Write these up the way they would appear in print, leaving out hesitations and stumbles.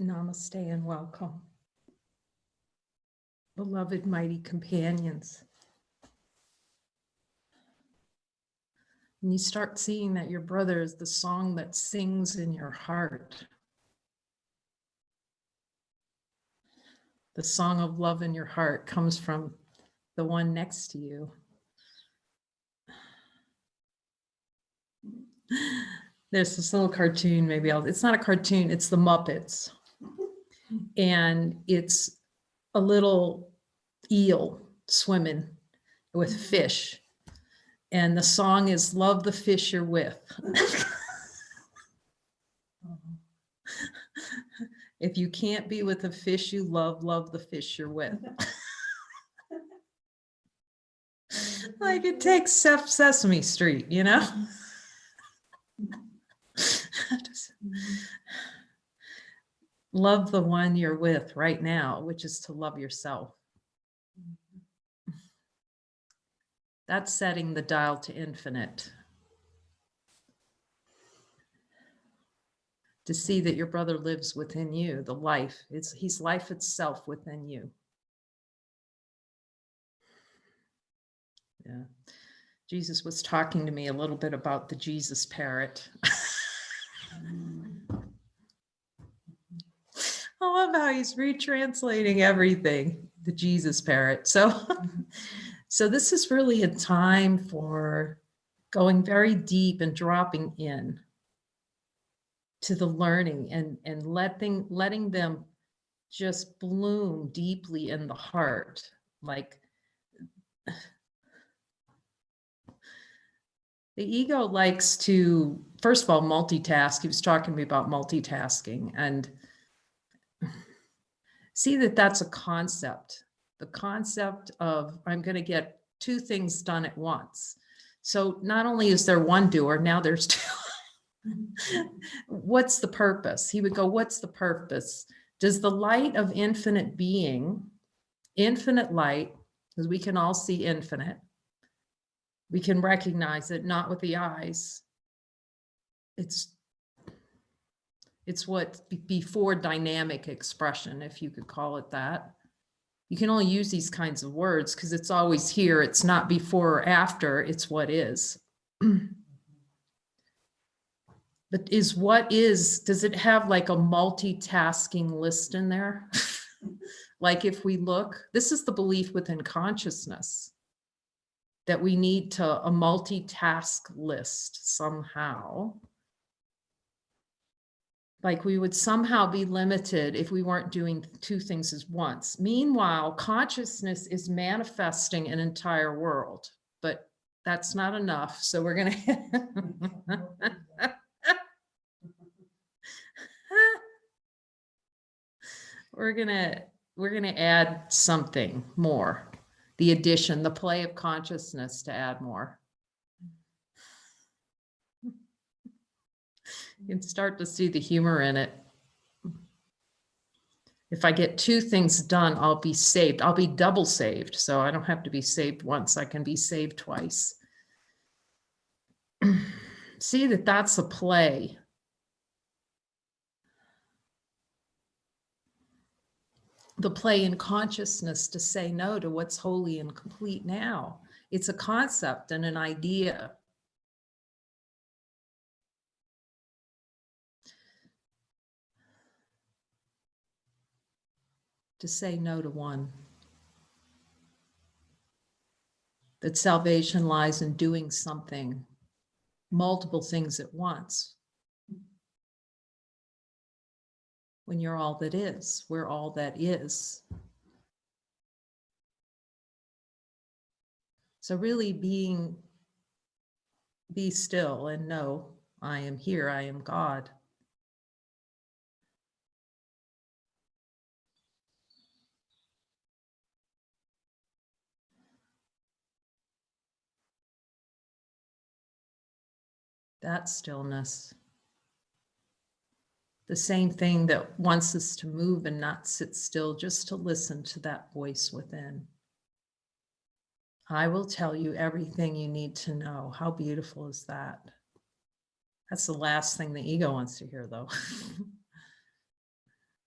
Namaste and welcome. Beloved mighty companions. And you start seeing that your brother is the song that sings in your heart. The song of love in your heart comes from the one next to you. There's this little cartoon, it's not a cartoon, it's the Muppets. And it's a little eel swimming with fish. And the song is Love the Fish You're With. If you can't be with the fish you love, love the fish you're with. Like it takes Sesame Street, you know? Love the one you're with right now, which is to love yourself. That's setting the dial to infinite. To see that your brother lives within you, the life, he's life itself within you. Yeah. Jesus was talking to me a little bit about the Jesus parrot. I love how he's retranslating everything, the Jesus parrot. So this is really a time for going very deep and dropping in to the learning and letting them just bloom deeply in the heart. Like the ego likes to, first of all, multitask. He was talking to me about multitasking, and see that that's a concept. The concept of I'm going to get two things done at once. So not only is there one doer, now there's two. What's the purpose? He would go, what's the purpose? Does the light of infinite being, infinite light, because we can all see infinite, we can recognize it, not with the eyes. It's what before dynamic expression, if you could call it that. You can only use these kinds of words because it's always here. It's not before or after, it's what is. But does it have like a multitasking list in there? Like if we look, this is the belief within consciousness that we need a multitask list somehow. Like we would somehow be limited if we weren't doing two things at once. Meanwhile, consciousness is manifesting an entire world, but that's not enough. So we're going to we're going to add something more. The addition, the play of consciousness to add more. You can start to see the humor in it. If I get two things done, I'll be saved. I'll be double saved. So I don't have to be saved once. I can be saved twice. See that that's a play. The play in consciousness to say no to what's holy and complete now. It's a concept and an idea. To say no to one. That salvation lies in doing something, multiple things at once. When you're all that is, we're all that is. So really be still and know, I am here, I am God. That stillness. The same thing that wants us to move and not sit still, just to listen to that voice within. I will tell you everything you need to know. How beautiful is that? That's the last thing the ego wants to hear, though.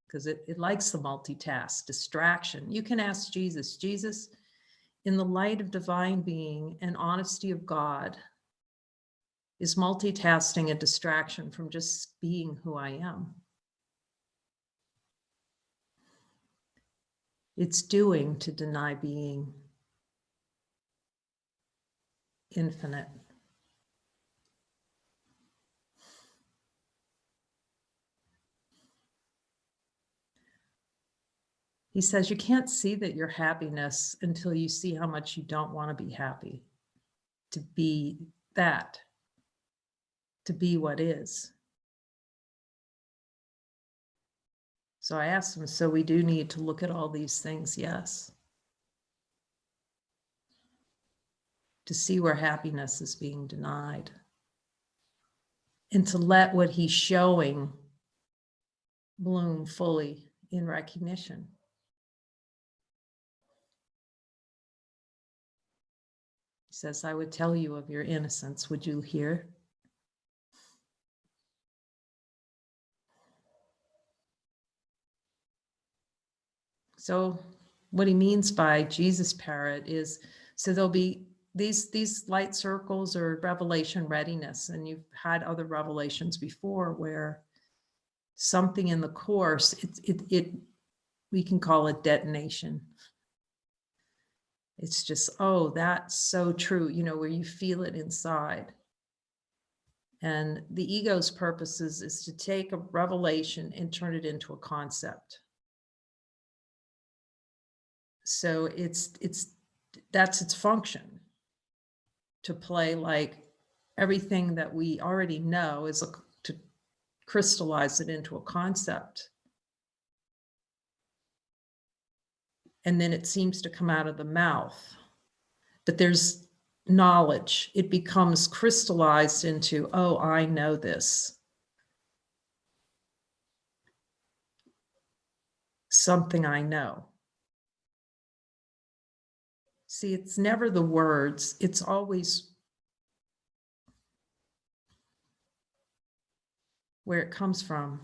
because it likes the multitask, distraction. You can ask Jesus, Jesus, in the light of divine being and honesty of God, is multitasking a distraction from just being who I am? It's doing to deny being infinite. He says you can't see that your happiness until you see how much you don't want to be happy, to be that, to be what is. So I asked him, so we do need to look at all these things, yes, to see where happiness is being denied, and to let what he's showing bloom fully in recognition. He says, I would tell you of your innocence. Would you hear? So what he means by Jesus parrot is, so there'll be these light circles or revelation readiness, and you've had other revelations before where something in the course, we can call it detonation. It's just, oh, that's so true, where you feel it inside. And the ego's purpose is to take a revelation and turn it into a concept. So that's its function, to play like everything that we already know is to crystallize it into a concept. And then it seems to come out of the mouth. But there's knowledge. It becomes crystallized into, oh, I know this. Something I know. See, it's never the words. It's always where it comes from.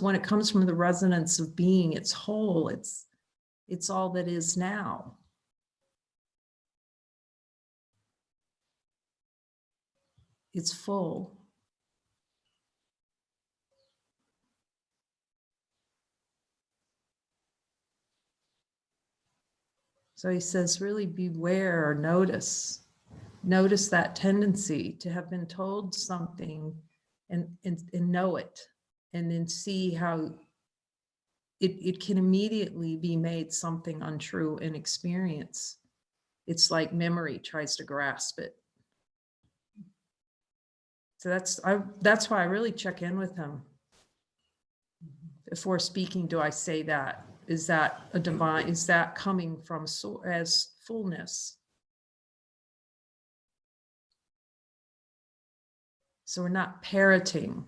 When it comes from the resonance of being, it's whole. It's all that is now. It's full. So he says, really beware or notice that tendency to have been told something and know it, and then see how it can immediately be made something untrue in experience. It's like memory tries to grasp it. So that's why I really check in with him. Before speaking, do I say that? Is that a divine, is that coming from as fullness? So we're not parroting.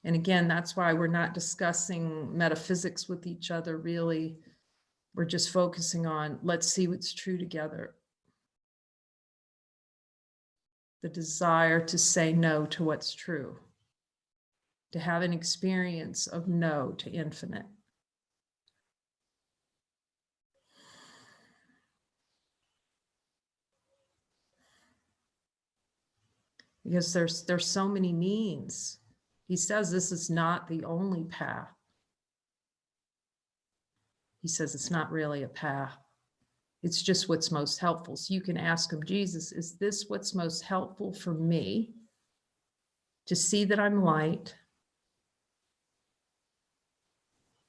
And again, that's why we're not discussing metaphysics with each other, really. We're just focusing on, let's see what's true together. The desire to say no to what's true, to have an experience of no to infinite. Because there's so many means. He says this is not the only path. He says it's not really a path. It's just what's most helpful. So you can ask him, Jesus, is this what's most helpful for me? To see that I'm light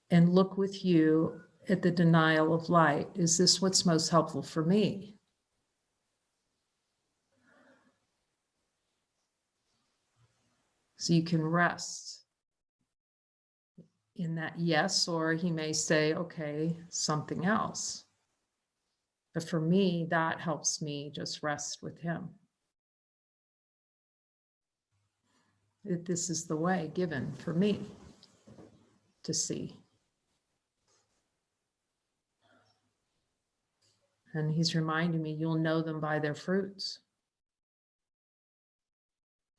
and look with you at the denial of light. Is this what's most helpful for me? So you can rest in that yes, or he may say, okay, something else. But for me, that helps me just rest with him. That this is the way given for me to see. And he's reminding me, you'll know them by their fruits.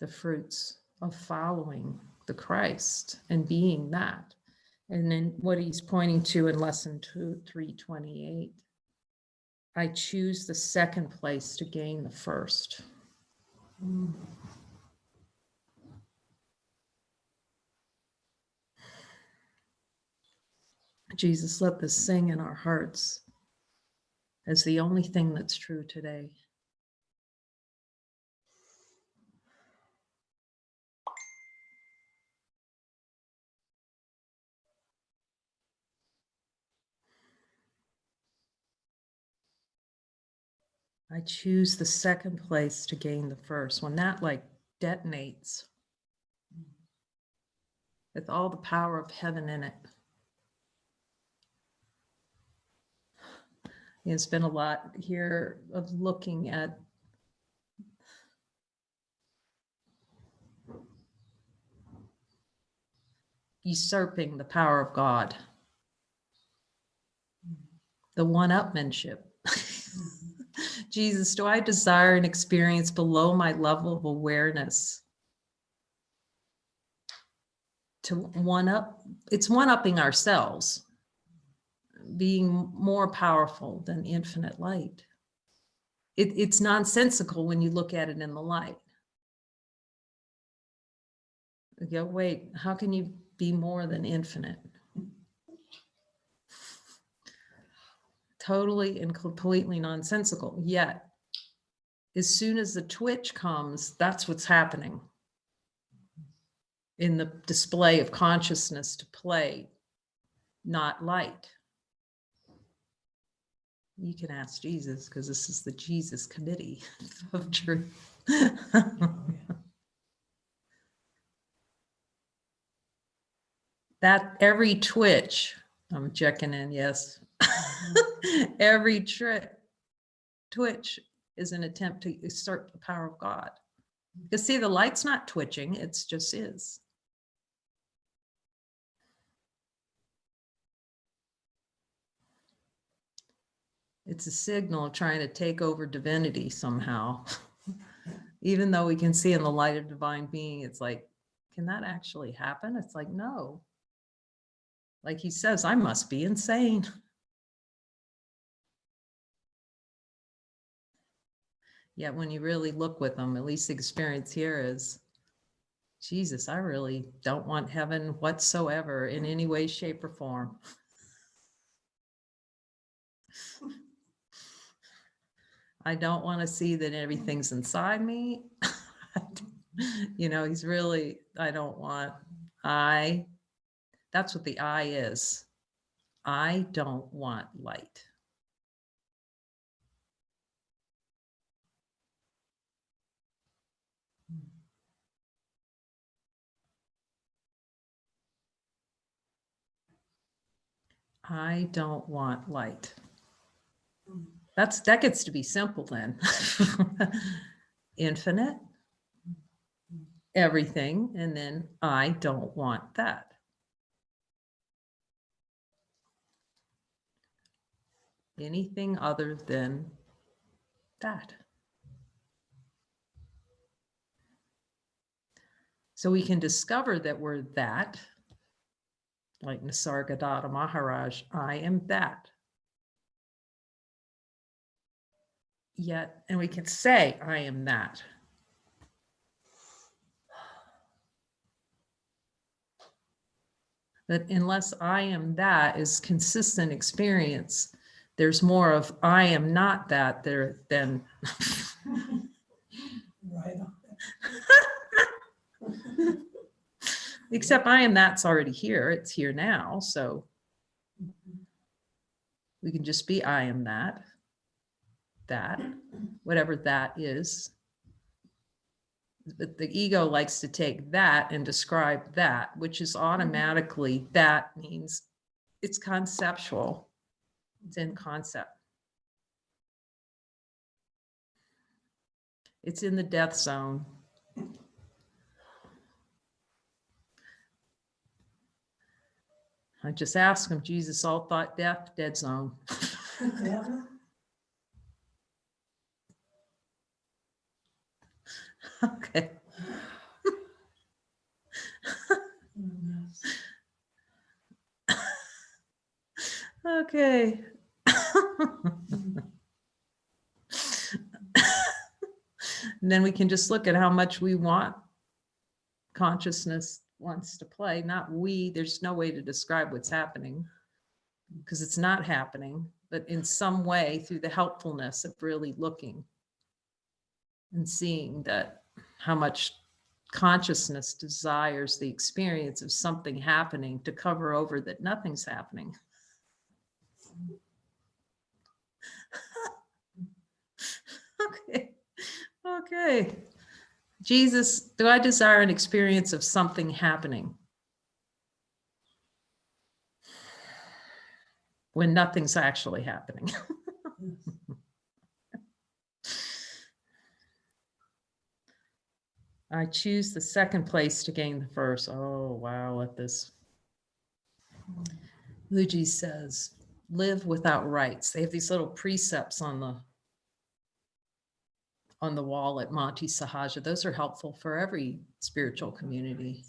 the fruits of following the Christ and being that. And then what he's pointing to in lesson 328, I choose the second place to gain the first. Jesus, let this sing in our hearts as the only thing that's true today. I choose the second place to gain the first. When that like detonates with all the power of heaven in it. It's been a lot here of looking at usurping the power of God, the one-upmanship. Jesus, do I desire an experience below my level of awareness to one-up? It's one-upping ourselves, being more powerful than infinite light. It's nonsensical when you look at it in the light. You go, wait, how can you be more than infinite? Totally and completely nonsensical. Yet, as soon as the twitch comes, that's what's happening in the display of consciousness to play, not light. You can ask Jesus, because this is the Jesus committee of truth. That every twitch, I'm checking in, yes. Every twitch is an attempt to usurp the power of God. Because see, the light's not twitching, it's just is. It's a signal of trying to take over divinity somehow. Even though we can see in the light of divine being, it's like, can that actually happen? It's like, no. Like he says, I must be insane. Yet when you really look with them, at least the experience here is, Jesus, I really don't want heaven whatsoever in any way, shape, or form. I don't want to see that everything's inside me. You know, he's really, I don't want, that's what the I is. I don't want light. I don't want light. That gets to be simple then. Infinite, everything, and then I don't want that. Anything other than that. So we can discover that we're that, like Nisargadatta Maharaj, I am that. Yet, and we can say, I am that. But unless I am that is consistent experience, there's more of I am not that there than Right. except I am that's already here. It's here now. So we can just be I am that, whatever that is. But the ego likes to take that and describe that, which is automatically, that means it's conceptual. It's in concept. It's in the death zone. I just asked him, Jesus, all thought death, dead zone. Okay. Okay. And then we can just look at how much we want consciousness wants to play. Not we, there's no way to describe what's happening because it's not happening, but in some way through the helpfulness of really looking and seeing that how much consciousness desires the experience of something happening to cover over that nothing's happening. Okay. Okay. Jesus, do I desire an experience of something happening when nothing's actually happening? I choose the second place to gain the first. Oh, wow, at this. Luigi says, live without rights. They have these little precepts on the wall at Monty Sahaja. Those are helpful for every spiritual community.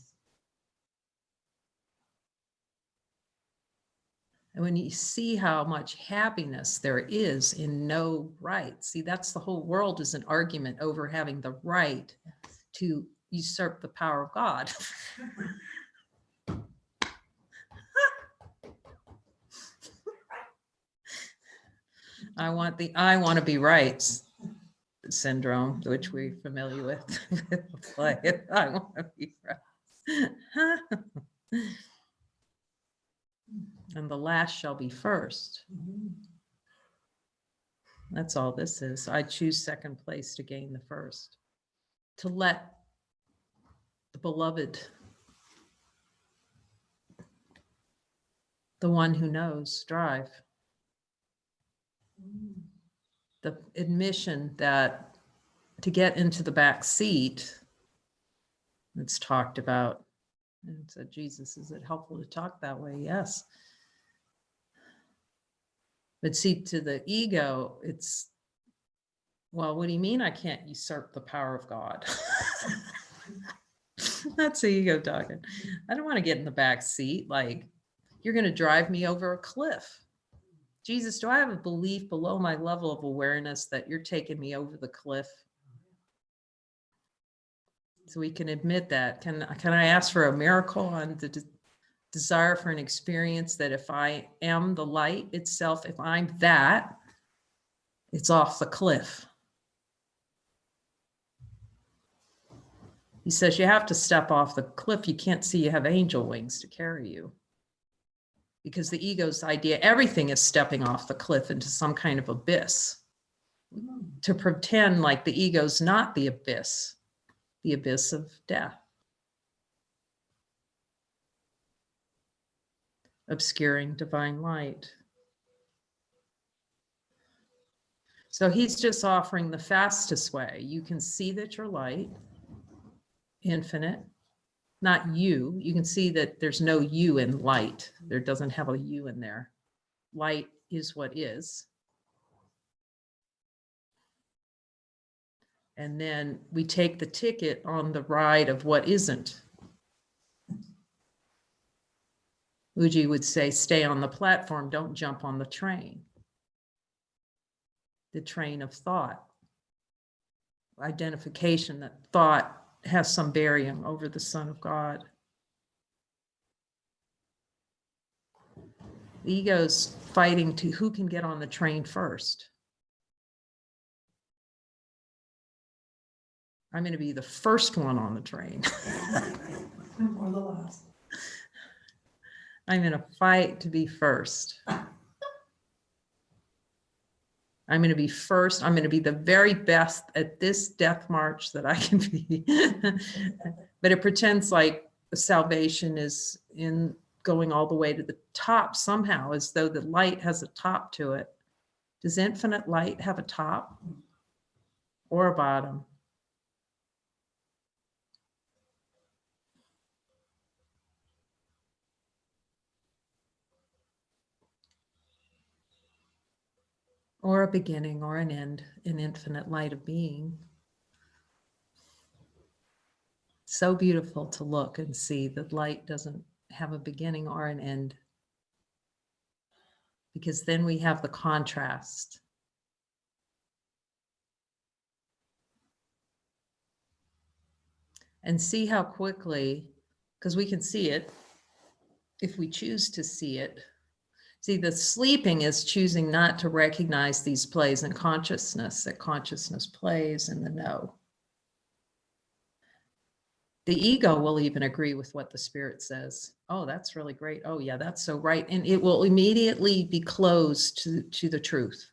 And when you see how much happiness there is in no right, see, that's the whole world is an argument over having the right to usurp the power of God. I want to be right syndrome, which we're familiar with. I want to be right. And the last shall be first. That's all this is. I choose second place to gain the first. To let the beloved, the one who knows, drive. The admission that to get into the back seat, it's talked about. And said, Jesus, is it helpful to talk that way? Yes. But see, to the ego, it's, well, what do you mean I can't usurp the power of God? That's the ego talking. I don't want to get in the back seat. Like, you're going to drive me over a cliff. Jesus, do I have a belief below my level of awareness that you're taking me over the cliff? So we can admit that. Can I ask for a miracle on the desire for an experience that if I am the light itself, if I'm that, it's off the cliff. He says you have to step off the cliff. You can't see you have angel wings to carry you. Because the ego's idea, everything is stepping off the cliff into some kind of abyss. To pretend like the ego's not the abyss of death. Obscuring divine light. So he's just offering the fastest way. You can see that you're light, infinite, not you. You can see that there's no you in light. There doesn't have a you in there. Light is what is. And then we take the ticket on the ride of what isn't. Uji would say, stay on the platform, don't jump on the train. The train of thought. Identification that thought has some bearing over the Son of God. The ego's fighting to who can get on the train first. I'm going to be the first one on the train. Or the last. I'm going to fight to be first. I'm going to be first. I'm going to be the very best at this death march that I can be. But it pretends like the salvation is in going all the way to the top somehow, as though the light has a top to it. Does infinite light have a top or a bottom? Or a beginning or an end in infinite light of being. So beautiful to look and see that light doesn't have a beginning or an end, because then we have the contrast. And see how quickly, because we can see it if we choose to see it. See, the sleeping is choosing not to recognize these plays in consciousness, that consciousness plays in the no. The ego will even agree with what the spirit says. Oh, that's really great. Oh, yeah, that's so right. And it will immediately be closed to the truth.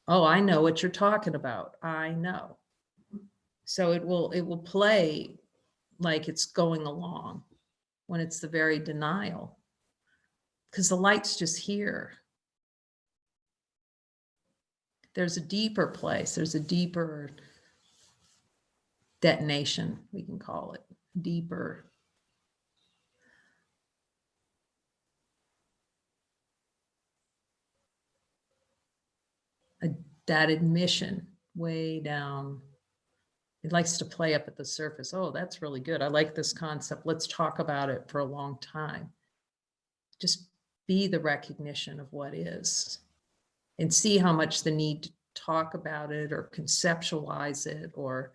Oh, I know what you're talking about. I know. So it will play like it's going along when it's the very denial, because the light's just here. There's a deeper place. There's a deeper detonation, we can call it, deeper. That admission way down. It likes to play up at the surface. Oh, that's really good. I like this concept. Let's talk about it for a long time. Just be the recognition of what is, and see how much the need to talk about it or conceptualize it, or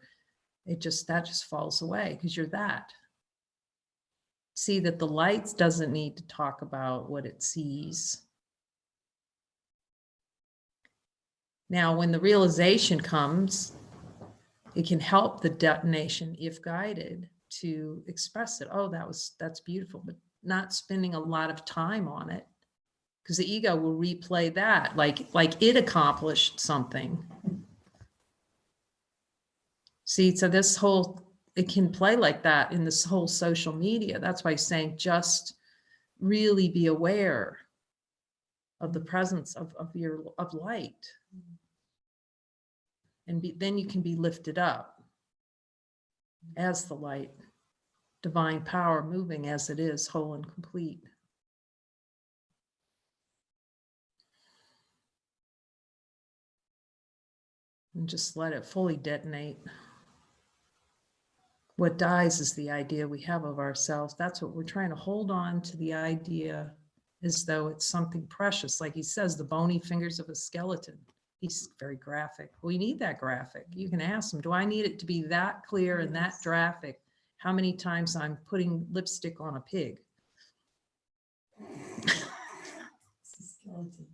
that just falls away, because you're that. See that the light doesn't need to talk about what it sees. Now, when the realization comes, it can help the detonation, if guided, to express it. Oh, that's beautiful, but not spending a lot of time on it, because the ego will replay that like it accomplished something. See, so it can play like that in this whole social media. That's why he's saying just really be aware of the presence of light, and then you can be lifted up as the light, divine power moving as it is, whole and complete. And just let it fully detonate. What dies is the idea we have of ourselves. That's what we're trying to hold on to, the idea as though it's something precious. Like he says, the bony fingers of a skeleton. He's very graphic. We need that graphic. You can ask him, do I need it to be that clear and that graphic? How many times I'm putting lipstick on a pig? It's a skeleton.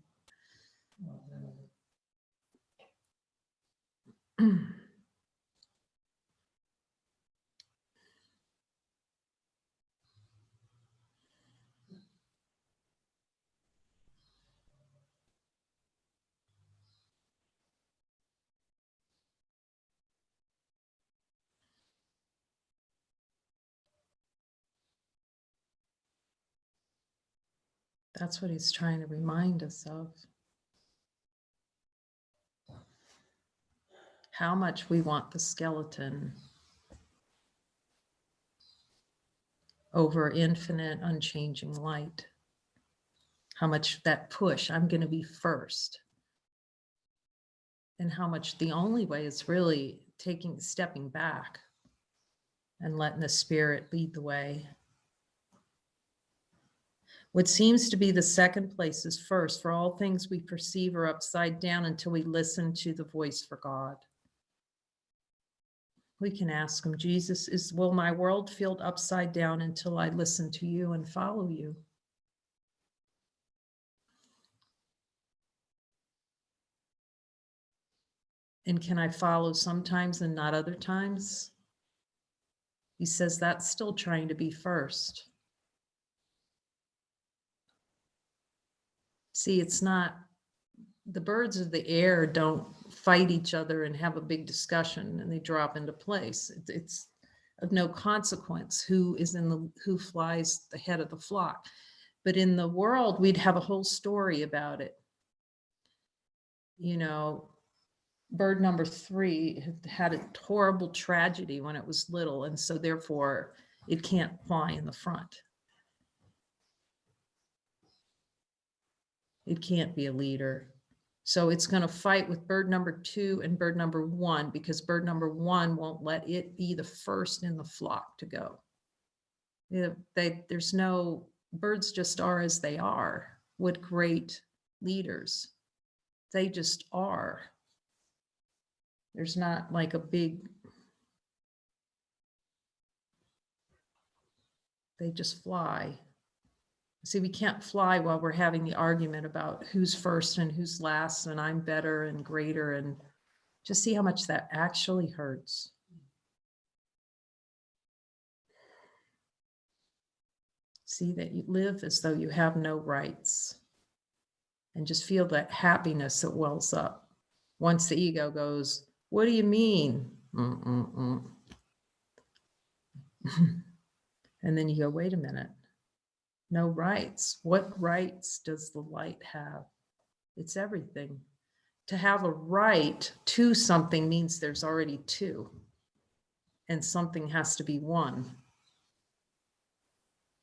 That's what he's trying to remind us of. How much we want the skeleton over infinite, unchanging light. How much that push, I'm going to be first. And how much the only way is really stepping back and letting the spirit lead the way. What seems to be the second place is first, for all things we perceive are upside down until we listen to the voice for God. We can ask him, Jesus, will my world feel upside down until I listen to you and follow you? And can I follow sometimes and not other times? He says that's still trying to be first. See, it's not, the birds of the air don't fight each other and have a big discussion and they drop into place. It's of no consequence who flies the head of the flock. But in the world, we'd have a whole story about it. You know, bird number 3 had a horrible tragedy when it was little, and so therefore it can't fly in the front. It can't be a leader. So it's going to fight with bird number 2 and bird number 1 because bird number 1 won't let it be the first in the flock to go. There's no, birds just are as they are. What great leaders. They just are. There's not like a big, they just fly. See, we can't fly while we're having the argument about who's first and who's last, and I'm better and greater, and just see how much that actually hurts. See that you live as though you have no rights, and just feel that happiness that wells up. Once the ego goes, what do you mean? And then you go, wait a minute. No rights. What rights does the light have? It's everything. To have a right to something means there's already two, and something has to be one.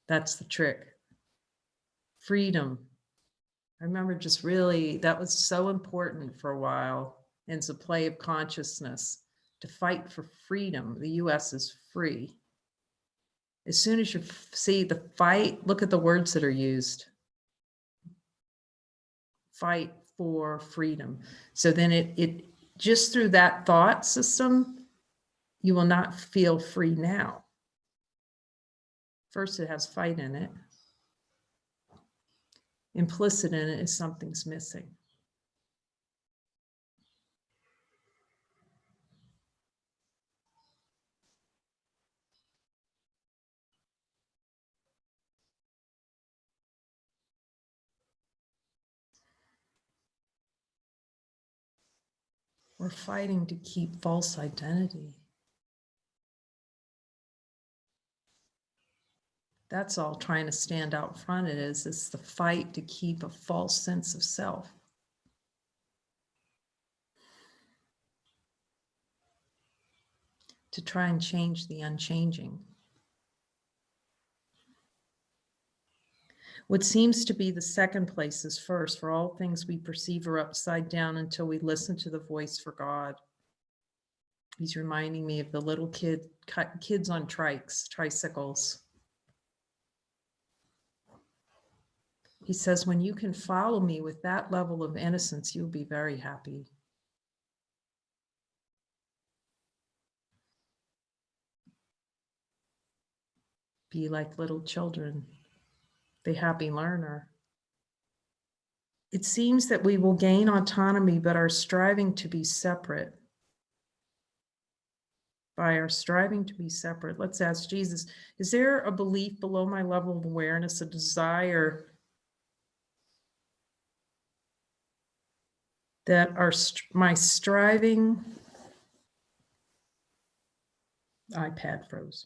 That's the trick. Freedom. I remember just really, that was so important for a while. And it's a play of consciousness to fight for freedom. The US is free. As soon as you see the fight, look at the words that are used. Fight for freedom. So then it just through that thought system, you will not feel free now. First, it has fight in it. Implicit in it is something's missing. We're fighting to keep false identity. That's all trying to stand out front. It is. It's the fight to keep a false sense of self. To try and change the unchanging. What seems to be the second place is first, for all things we perceive are upside down until we listen to the voice for God. He's reminding me of the little kids on tricycles. He says, when you can follow me with that level of innocence, you'll be very happy. Be like little children, the happy learner. It seems that we will gain autonomy, but are striving to be separate. By our striving to be separate, let's ask Jesus, is there a belief below my level of awareness, a desire that my striving, iPad froze.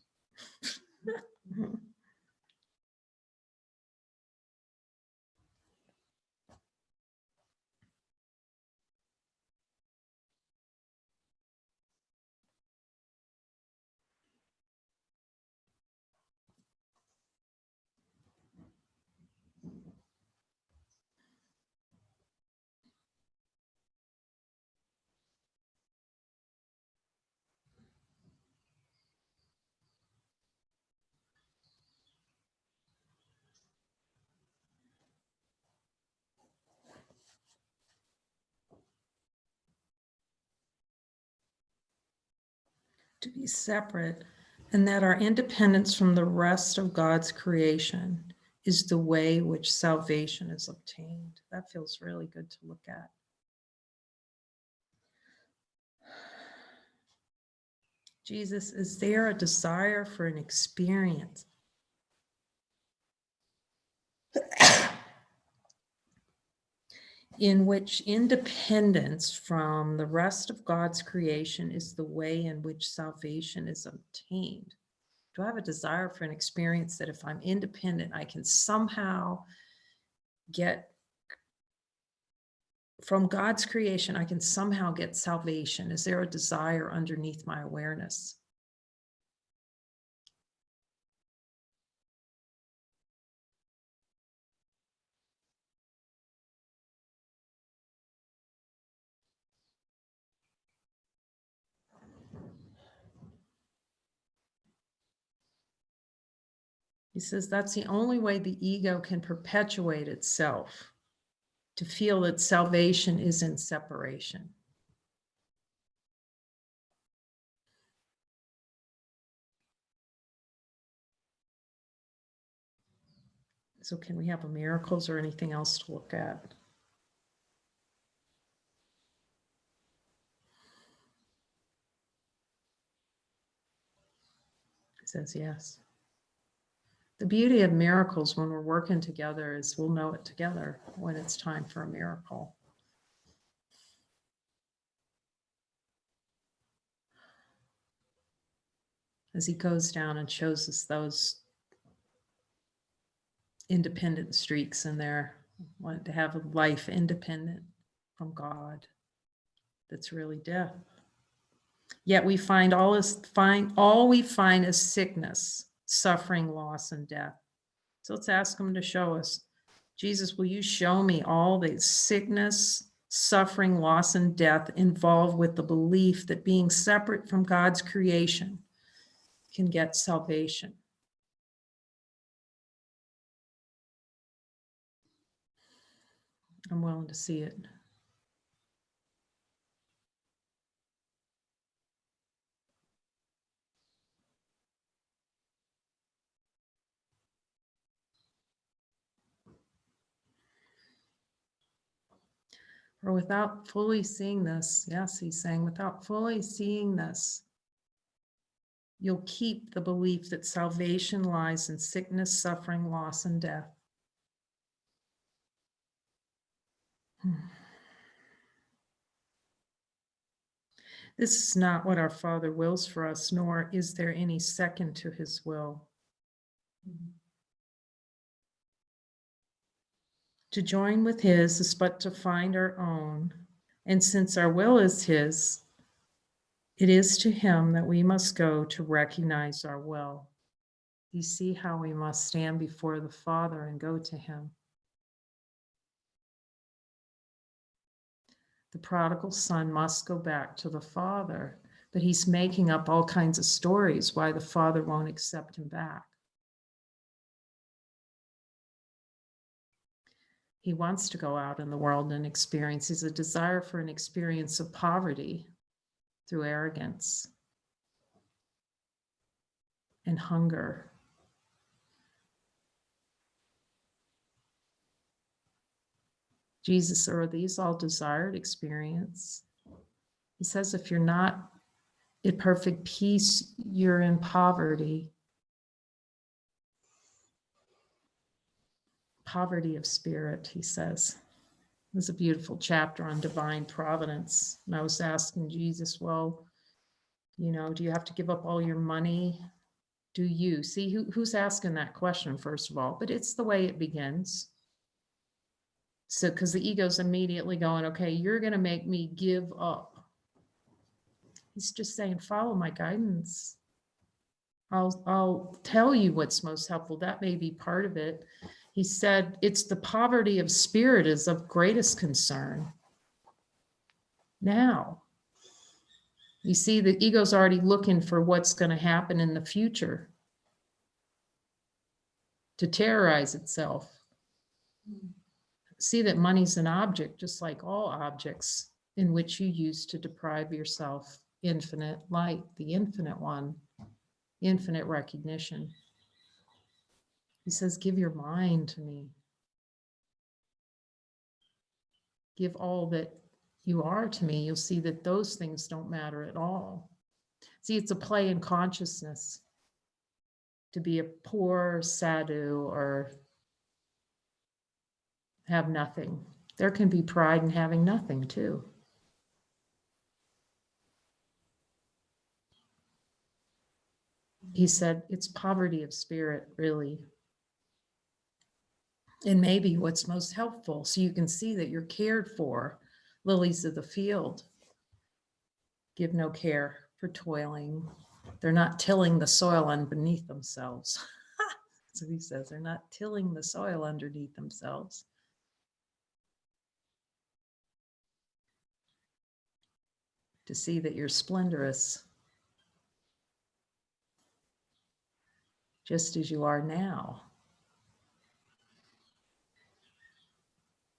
To be separate, and that our independence from the rest of God's creation is the way which salvation is obtained. That feels really good to look at. Jesus, is there a desire for an experience in which independence from the rest of God's creation is the way in which salvation is obtained? Do I have a desire for an experience that if I'm independent, I can somehow get from God's creation, I can somehow get salvation? Is there a desire underneath my awareness? He says that's the only way the ego can perpetuate itself, to feel that salvation is in separation. So can we have miracles or anything else to look at? He says yes. The beauty of miracles when we're working together is we'll know it together when it's time for a miracle. As he goes down and shows us those independent streaks in there, wanting to have a life independent from God, that's really death. Yet we find all we find is sickness, suffering, loss, and death. So let's ask him to show us. Jesus, will you show me all the sickness, suffering, loss, and death involved with the belief that being separate from God's creation can get salvation? I'm willing to see it. Or without fully seeing this, yes, he's saying, without fully seeing this, you'll keep the belief that salvation lies in sickness, suffering, loss, and death. This is not what our Father wills for us, nor is there any second to his will. To join with his is but to find our own, and since our will is his, it is to him that we must go to recognize our will. You see how we must stand before the Father and go to him. The prodigal son must go back to the Father, but he's making up all kinds of stories why the Father won't accept him back. He wants to go out in the world and experience. He's a desire for an experience of poverty through arrogance and hunger. Jesus, are these all desired experience? He says, if you're not in perfect peace, you're in poverty. Poverty of spirit, he says. There's a beautiful chapter on divine providence. And I was asking Jesus, well, do you have to give up all your money? Do you? See, who's asking that question, first of all? But it's the way it begins. So, because the ego's immediately going, okay, you're going to make me give up. He's just saying, follow my guidance. I'll tell you what's most helpful. That may be part of it. He said, it's the poverty of spirit is of greatest concern. Now, you see, the ego's already looking for what's going to happen in the future to terrorize itself. See that money's an object, just like all objects, in which you use to deprive yourself infinite light, the infinite one, infinite recognition. He says, give your mind to me. Give all that you are to me. You'll see that those things don't matter at all. See, it's a play in consciousness to be a poor sadhu or have nothing. There can be pride in having nothing too. He said, it's poverty of spirit, really. And maybe what's most helpful, so you can see that you're cared for, lilies of the field. Give no care for toiling. They're not tilling the soil underneath themselves. So he says, they're not tilling the soil underneath themselves. To see that you're splendorous. just as you are now.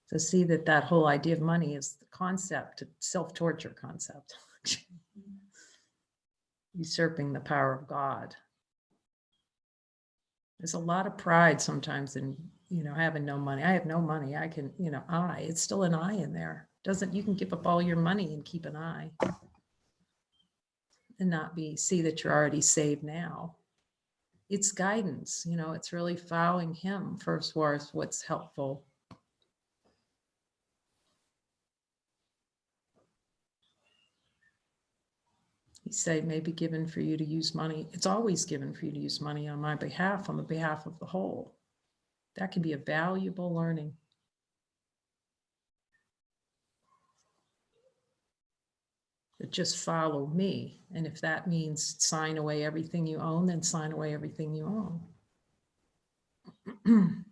So see that that whole idea of money is the concept, a self-torture concept, usurping the power of God. There's a lot of pride sometimes in, having no money. I have no money. I can, it's still an I in there. You can give up all your money and keep an I and not see that you're already saved now. It's guidance, it's really following him for as far as what's helpful. He said, maybe given for you to use money. It's always given for you to use money on my behalf, on the behalf of the whole. That can be a valuable learning. But just follow me. And if that means sign away everything you own, then sign away everything you own.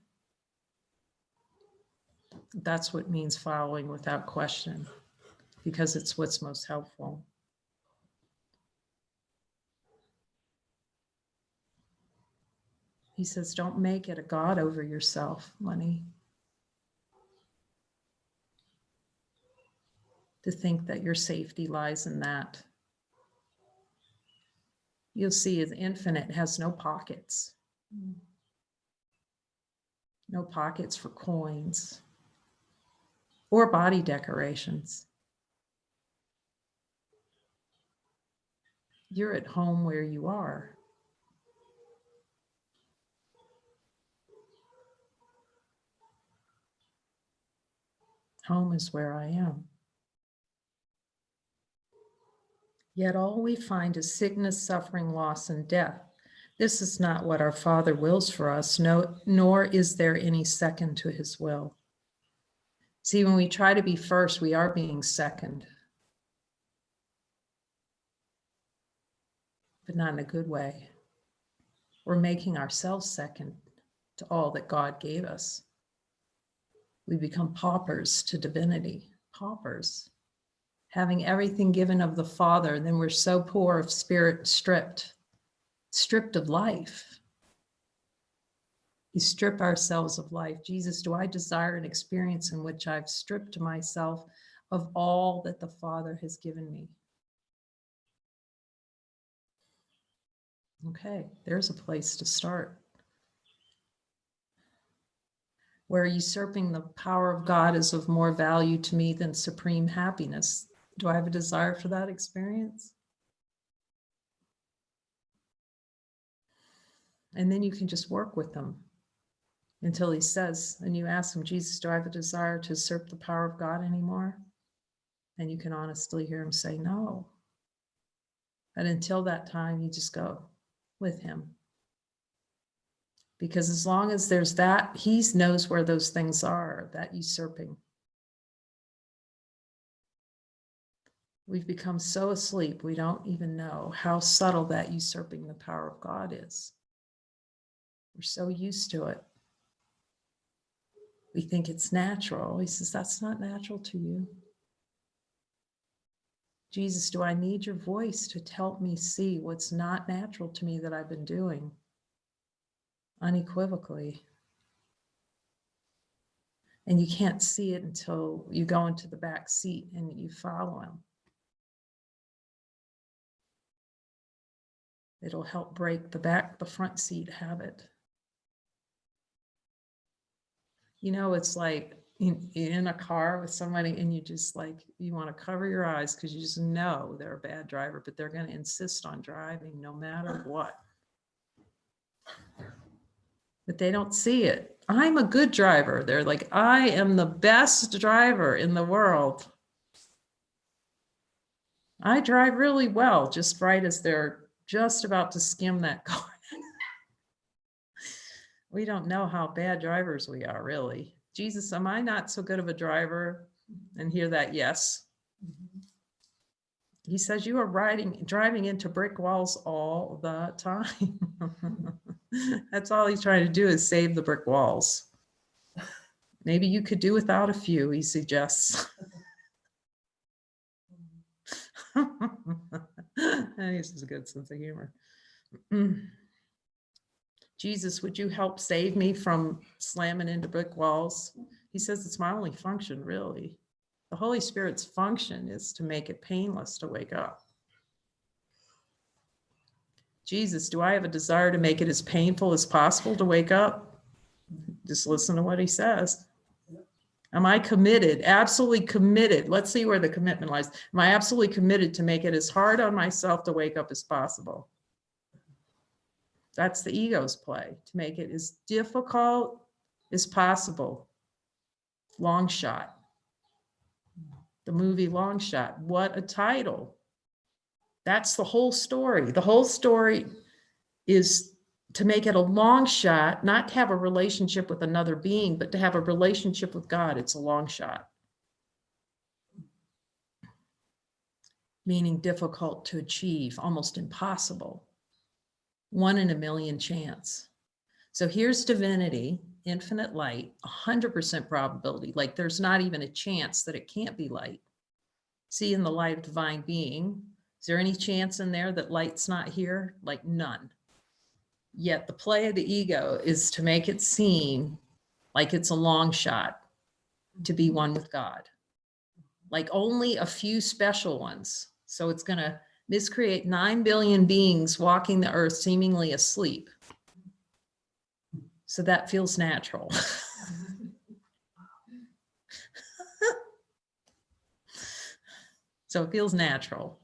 That's what means following without question, because it's what's most helpful. He says, don't make it a god over yourself, money. To think that your safety lies in that. You'll see it's infinite, has no pockets. No pockets for coins or body decorations. You're at home where you are. Home is where I am. Yet all we find is sickness, suffering, loss, and death. This is not what our Father wills for us, nor is there any second to his will. See, when we try to be first, we are being second, but not in a good way. We're making ourselves second to all that God gave us. We become paupers to divinity, paupers, having everything given of the Father, and then we're so poor of spirit, stripped of life. We strip ourselves of life. Jesus, do I desire an experience in which I've stripped myself of all that the Father has given me? Okay, there's a place to start. Where usurping the power of God is of more value to me than supreme happiness. Do I have a desire for that experience? And then you can just work with them until he says, and you ask him, Jesus, do I have a desire to usurp the power of God anymore? And you can honestly hear him say, no. And until that time, you just go with him. Because as long as there's that, he knows where those things are, that usurping. We've become so asleep, we don't even know how subtle that usurping the power of God is. We're so used to it. We think it's natural. He says, that's not natural to you. Jesus, do I need your voice to help me see what's not natural to me that I've been doing? Unequivocally. And you can't see it until you go into the back seat and you follow him. It'll help break the front seat habit. It's like in a car with somebody and you just you want to cover your eyes because you just know they're a bad driver, but they're going to insist on driving no matter what. But they don't see it. I'm a good driver. They're like, I am the best driver in the world. I drive really well, just right as they're just about to skim that car. We don't know how bad drivers we are, really. Jesus, am I not so good of a driver? And hear that, yes. He says, you are driving into brick walls all the time. That's all he's trying to do is save the brick walls. Maybe you could do without a few, he suggests. He has a good sense of humor. Jesus, would you help save me from slamming into brick walls? He says it's my only function, really. The Holy Spirit's function is to make it painless to wake up. Jesus, do I have a desire to make it as painful as possible to wake up? Just listen to what he says. Am I committed, absolutely committed? Let's see where the commitment lies. Am I absolutely committed to make it as hard on myself to wake up as possible? That's the ego's play, to make it as difficult as possible. Long Shot. The movie Long Shot. What a title. That's the whole story. The whole story is to make it a long shot, not to have a relationship with another being, but to have a relationship with God. It's a long shot. Meaning difficult to achieve, almost impossible. 1 in a million chance. So here's divinity, infinite light, 100% probability. Like there's not even a chance that it can't be light. See, in the light of divine being, is there any chance in there that light's not here? Like none. Yet the play of the ego is to make it seem like it's a long shot to be one with God. Like only a few special ones. So it's going to miscreate 9 billion beings walking the earth seemingly asleep. So that feels natural. So it feels natural.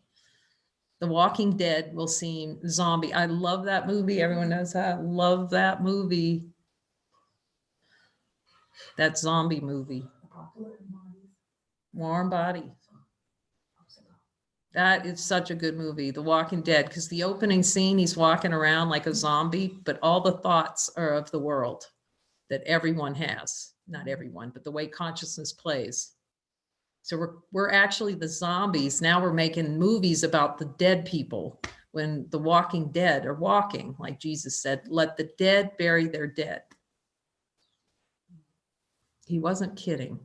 The Walking Dead will seem zombie. I love that movie. Everyone knows that. I love that movie. That zombie movie. Warm Body. That is such a good movie, The Walking Dead, because the opening scene, he's walking around like a zombie, but all the thoughts are of the world that everyone has. Not everyone, but the way consciousness plays. So we're actually the zombies. Now we're making movies about the dead people when the Walking Dead are walking, like Jesus said, let the dead bury their dead. He wasn't kidding.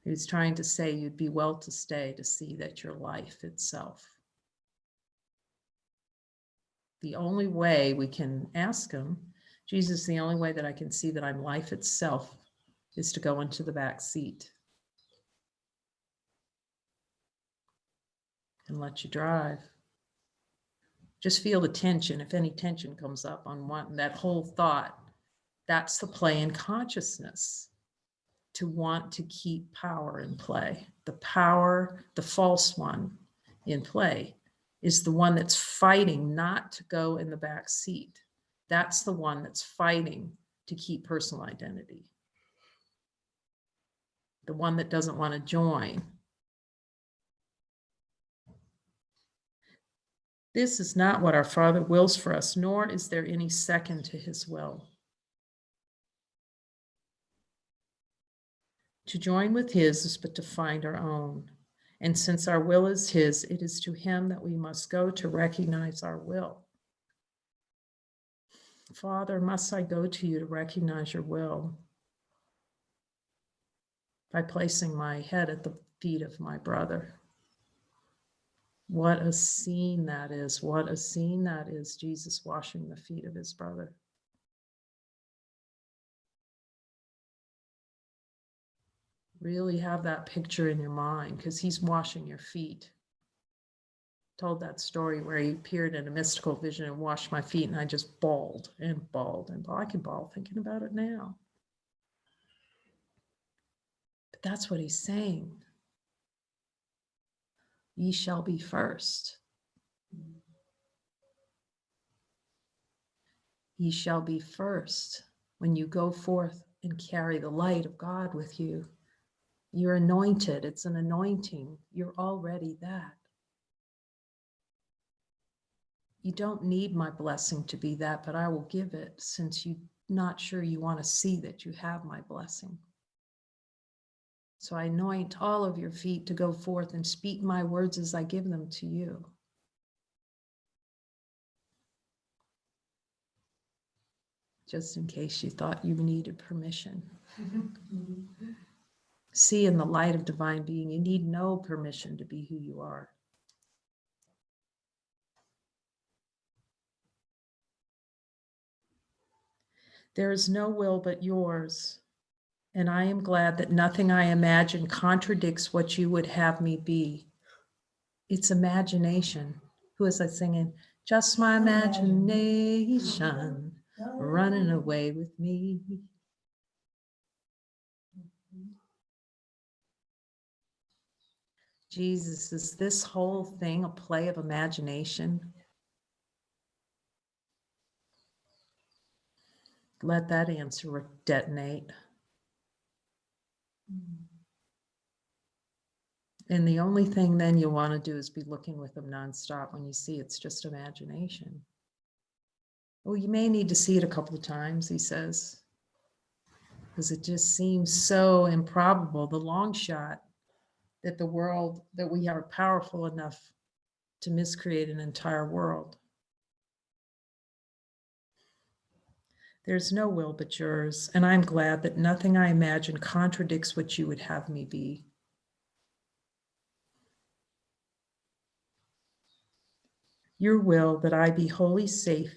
He was trying to say you'd be well to stay to see that your life itself. The only way we can ask him, Jesus, the only way that I can see that I'm life itself is to go into the back seat and let you drive. Just feel the tension. If any tension comes up on one, that whole thought, that's the play in consciousness, to want to keep power in play. The power, the false one in play, is the one that's fighting not to go in the back seat. That's the one that's fighting to keep personal identity. The one that doesn't want to join. This is not what our Father wills for us, nor is there any second to his will. To join with his is but to find our own. And since our will is his, it is to him that we must go to recognize our will. Father, must I go to you to recognize your will? By placing my head at the feet of my brother. What a scene that is. What a scene that is, Jesus washing the feet of his brother. Really have that picture in your mind, because he's washing your feet. Told that story where he appeared in a mystical vision and washed my feet, and I just bawled and bawled and bawled. I can bawl thinking about it now. But that's what he's saying. Ye shall be first. Ye shall be first. When you go forth and carry the light of God with you, you're anointed. It's an anointing. You're already that. You don't need my blessing to be that, but I will give it, since you're not sure you want to see that you have my blessing. So I anoint all of your feet to go forth and speak my words as I give them to you. Just in case you thought you needed permission. See, in the light of divine being, you need no permission to be who you are. There is no will but yours, and I am glad that nothing I imagine contradicts what you would have me be. It's imagination. Who is that singing? Just my imagination running away with me. Jesus, is this whole thing a play of imagination? Let that answer detonate. And the only thing then you'll want to do is be looking with them nonstop when you see it's just imagination. Well, you may need to see it a couple of times, he says, because it just seems so improbable, the long shot, that the world, that we are powerful enough to miscreate an entire world. There's no will but yours, and I'm glad that nothing I imagine contradicts what you would have me be. Your will that I be wholly safe.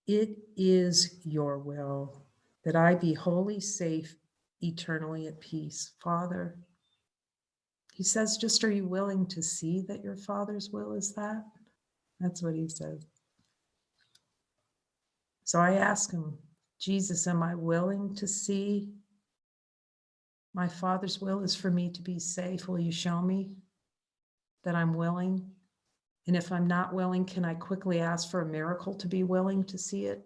It is your will that I be wholly safe, eternally at peace. Father, he says, just are you willing to see that your Father's will is that? That's what he says. So I ask him, Jesus, am I willing to see my Father's will is for me to be safe? Will you show me that I'm willing? And if I'm not willing, can I quickly ask for a miracle to be willing to see it?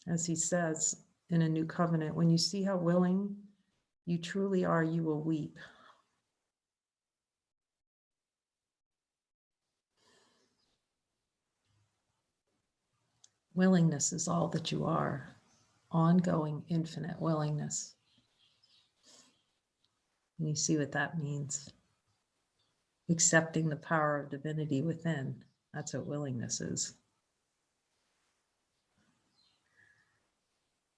As he says in a new covenant, when you see how willing you truly are, you will weep. Willingness is all that you are. Ongoing, infinite willingness. And you see what that means. Accepting the power of divinity within. That's what willingness is.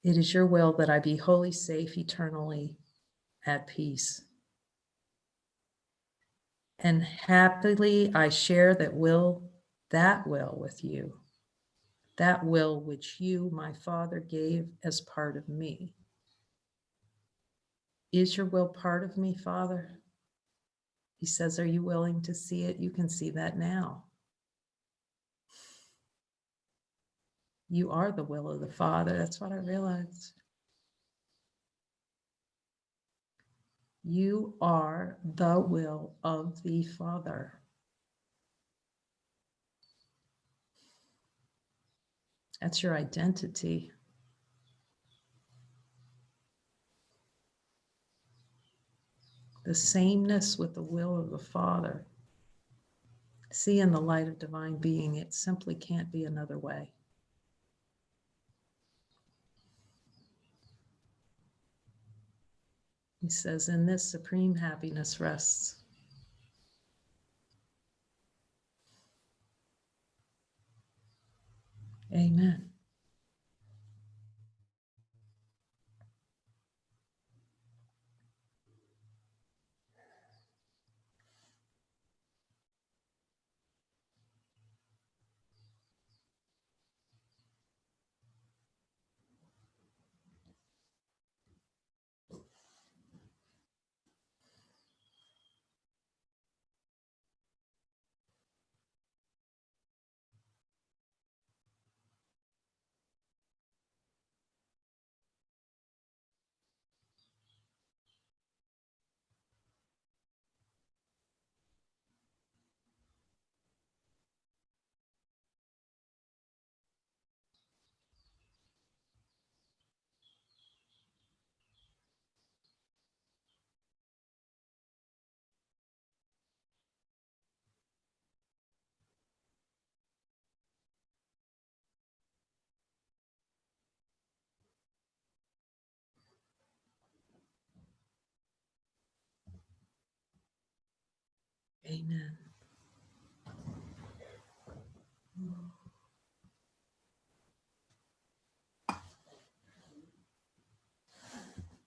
It is your will that I be wholly safe, eternally at peace. And happily I share that will with you. That will which you, my Father, gave as part of me. Is your will part of me, Father? He says, are you willing to see it? You can see that now. You are the will of the Father. That's what I realized. You are the will of the Father. That's your identity. The sameness with the will of the Father. See in the light of divine being, it simply can't be another way. He says, in this supreme happiness rests. Amen. Amen.